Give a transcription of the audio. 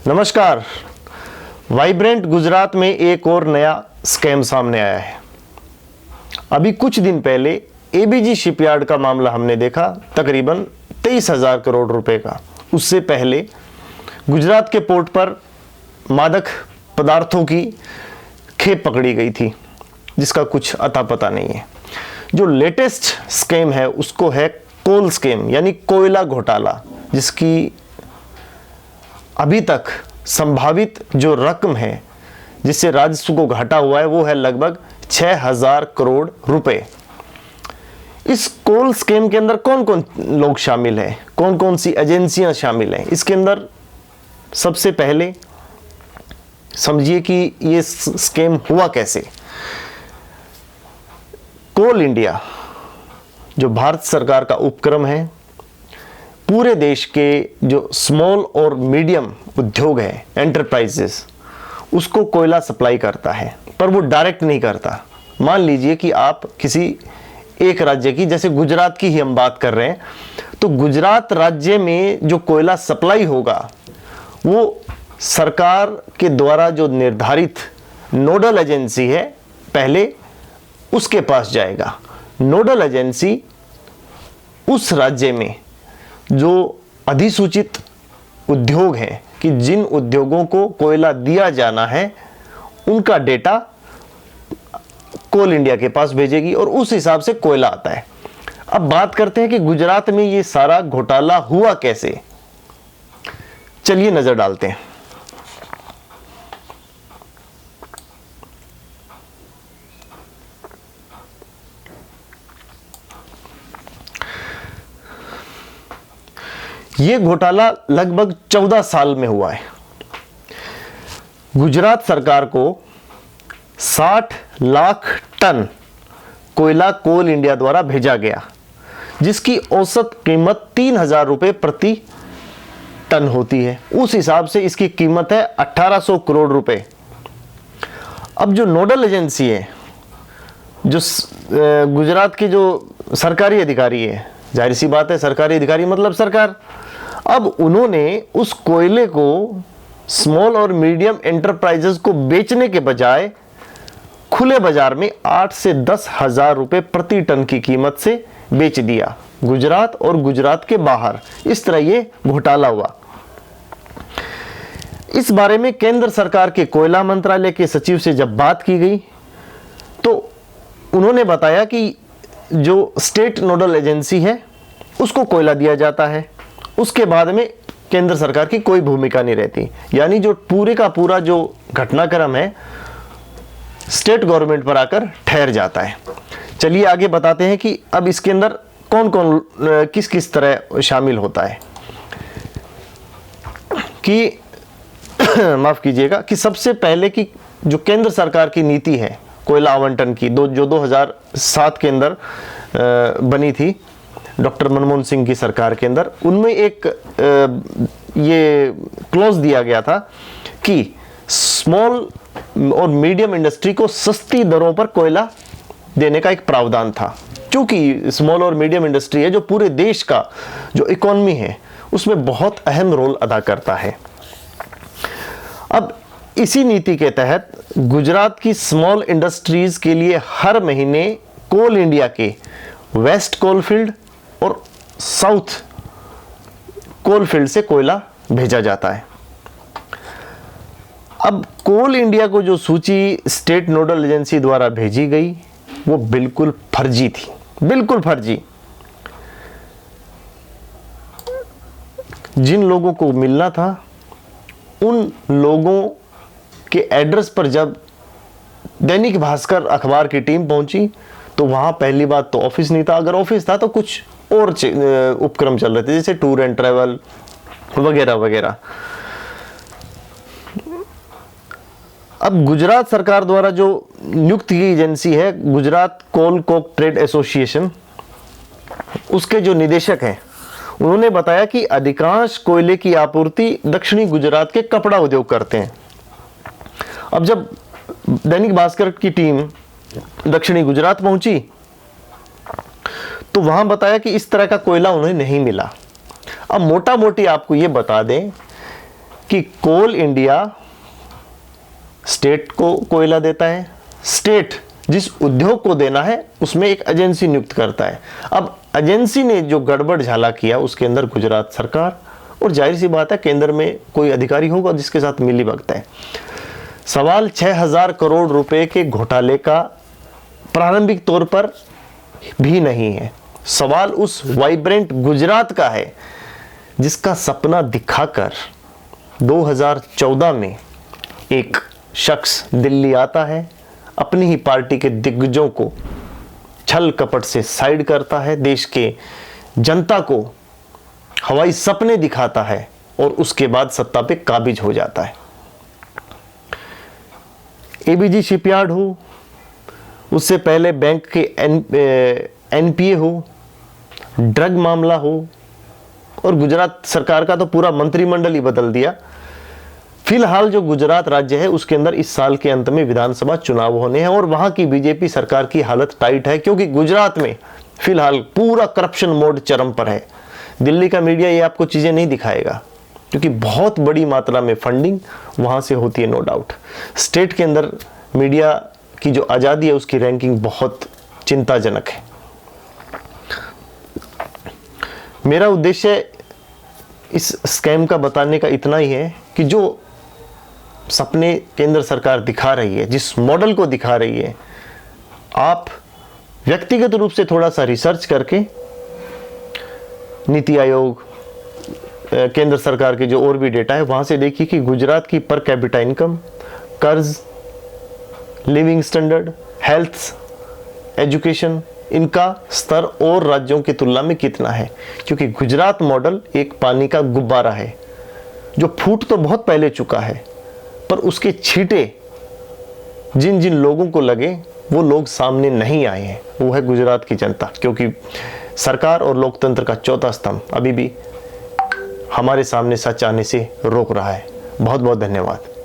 नमस्कार। वाइब्रेंट गुजरात में एक और नया स्कैम सामने आया है। अभी कुछ दिन पहले एबीजी शिपयार्ड का मामला हमने देखा, तकरीबन 23,000 करोड़ रुपए का। उससे पहले गुजरात के पोर्ट पर मादक पदार्थों की खेप पकड़ी गई थी, जिसका कुछ अता पता नहीं है। जो लेटेस्ट स्कैम है उसको है कोल स्कैम, यानी कोयला घोटाला, जिसकी अभी तक संभावित जो रकम है जिससे राजस्व को घाटा हुआ है वो है लगभग 6,000 करोड़ रुपए। इस कोल स्कैम के अंदर कौन कौन लोग शामिल हैं, कौन कौन सी एजेंसियां शामिल हैं? इसके अंदर सबसे पहले समझिए कि ये स्कैम हुआ कैसे। कोल इंडिया जो भारत सरकार का उपक्रम है, पूरे देश के जो स्मॉल और मीडियम उद्योग है, एंटरप्राइजेस, उसको कोयला सप्लाई करता है, पर वो डायरेक्ट नहीं करता। मान लीजिए कि आप किसी एक राज्य की, जैसे गुजरात की ही हम बात कर रहे हैं, तो गुजरात राज्य में जो कोयला सप्लाई होगा वो सरकार के द्वारा जो निर्धारित नोडल एजेंसी है पहले उसके पास जाएगा। नोडल एजेंसी उस राज्य में जो अधिसूचित उद्योग हैं कि जिन उद्योगों को कोयला दिया जाना है, उनका डेटा कोल इंडिया के पास भेजेगी और उस हिसाब से कोयला आता है। अब बात करते हैं कि गुजरात में ये सारा घोटाला हुआ कैसे। चलिए नजर डालते हैं। ये घोटाला लगभग 14 साल में हुआ है। गुजरात सरकार को 60 लाख टन कोयला कोल इंडिया द्वारा भेजा गया, जिसकी औसत कीमत 3,000 रुपए प्रति टन होती है। उस हिसाब से इसकी कीमत है 1,800 करोड़ रुपए। अब जो नोडल एजेंसी है, जो गुजरात की जो सरकारी अधिकारी है, जाहिर सी बात है सरकारी अधिकारी मतलब सरकार, अब उन्होंने उस कोयले को स्मॉल और मीडियम एंटरप्राइजेस को बेचने के बजाय खुले बाजार में 8 से 10,000 रुपए प्रति टन की कीमत से बेच दिया, गुजरात और गुजरात के बाहर। इस तरह ये घोटाला हुआ। इस बारे में केंद्र सरकार के कोयला मंत्रालय के सचिव से जब बात की गई तो उन्होंने बताया कि जो स्टेट नोडल एजेंसी है उसको कोयला दिया जाता है, उसके बाद में केंद्र सरकार की कोई भूमिका नहीं रहती। यानी जो पूरे का पूरा जो घटनाक्रम है स्टेट गवर्नमेंट पर आकर ठहर जाता है। चलिए आगे बताते हैं कि अब इसके अंदर कौन कौन किस किस तरह शामिल होता है। कि माफ कीजिएगा, कि सबसे पहले कि जो केंद्र सरकार की नीति है कोयला आवंटन की, जो 2007 के अंदर बनी थी डॉक्टर मनमोहन सिंह की सरकार के अंदर, उनमें एक ये क्लॉज दिया गया था कि स्मॉल और मीडियम इंडस्ट्री को सस्ती दरों पर कोयला देने का एक प्रावधान था। क्योंकि स्मॉल और मीडियम इंडस्ट्री है जो पूरे देश का जो इकोनॉमी है उसमें बहुत अहम रोल अदा करता है। अब इसी नीति के तहत गुजरात की स्मॉल इंडस्ट्रीज के लिए हर महीने कोल इंडिया के वेस्ट कोलफील्ड और साउथ कोलफील्ड से कोयला भेजा जाता है। अब कोल इंडिया को जो सूची स्टेट नोडल एजेंसी द्वारा भेजी गई वो बिल्कुल फर्जी थी, बिल्कुल फर्जी। जिन लोगों को मिलना था उन लोगों के एड्रेस पर जब दैनिक भास्कर अखबार की टीम पहुंची तो वहां पहली बात तो ऑफिस नहीं था, अगर ऑफिस था तो कुछ और उपक्रम चल रहे थे, जैसे टूर एंड ट्रैवल वगैरह वगैरह। अब गुजरात सरकार द्वारा जो नियुक्त की एजेंसी है गुजरात कोल कोक ट्रेड एसोसिएशन, उसके जो निदेशक हैं उन्होंने बताया कि अधिकांश कोयले की आपूर्ति दक्षिणी गुजरात के कपड़ा उद्योग करते हैं। अब जब दैनिक भास्कर की टीम दक्षिणी गुजरात पहुंची तो वहां बताया कि इस तरह का कोयला उन्हें नहीं मिला। अब मोटा मोटी आपको ये बता दें कि कोल इंडिया स्टेट को कोयला देता है, स्टेट जिस उद्योग को देना है उसमें एक एजेंसी नियुक्त करता है। अब एजेंसी ने जो गड़बड़ झाला किया उसके अंदर गुजरात सरकार, और जाहिर सी बात है केंद्र में कोई अधिकारी होगा जिसके साथ मिलीभगत है। सवाल 6000 करोड़ रुपए के घोटाले का प्रारंभिक तौर पर भी नहीं है, सवाल उस वाइब्रेंट गुजरात का है जिसका सपना दिखाकर 2014 में एक शख्स दिल्ली आता है, अपनी ही पार्टी के दिग्गजों को छल कपट से साइड करता है, देश के जनता को हवाई सपने दिखाता है और उसके बाद सत्ता पे काबिज हो जाता है। एबीजी शिपयार्ड हो, उससे पहले बैंक के एनपीए हो, ड्रग मामला हो, और गुजरात सरकार का तो पूरा मंत्रिमंडल ही बदल दिया। फिलहाल जो गुजरात राज्य है उसके अंदर इस साल के अंत में विधानसभा चुनाव होने हैं और वहां की बीजेपी सरकार की हालत टाइट है, क्योंकि गुजरात में फिलहाल पूरा करप्शन मोड चरम पर है। दिल्ली का मीडिया ये आपको चीजें नहीं दिखाएगा, क्योंकि बहुत बड़ी मात्रा में फंडिंग वहां से होती है, नो डाउट। स्टेट के अंदर मीडिया की जो आज़ादी है उसकी रैंकिंग बहुत चिंताजनक है। मेरा उद्देश्य इस स्कैम का बताने का इतना ही है कि जो सपने केंद्र सरकार दिखा रही है, जिस मॉडल को दिखा रही है, आप व्यक्तिगत रूप से थोड़ा सा रिसर्च करके नीति आयोग, केंद्र सरकार के जो और भी डेटा है वहां से देखिए कि गुजरात की पर कैपिटा इनकम, कर्ज, लिविंग स्टैंडर्ड, हेल्थ, एजुकेशन, इनका स्तर और राज्यों की तुलना में कितना है। क्योंकि गुजरात मॉडल एक पानी का गुब्बारा है जो फूट तो बहुत पहले चुका है, पर उसके छींटे जिन जिन लोगों को लगे वो लोग सामने नहीं आए हैं, वो है गुजरात की जनता। क्योंकि सरकार और लोकतंत्र का चौथा स्तंभ अभी भी हमारे सामने सच आने से रोक रहा है। बहुत बहुत धन्यवाद।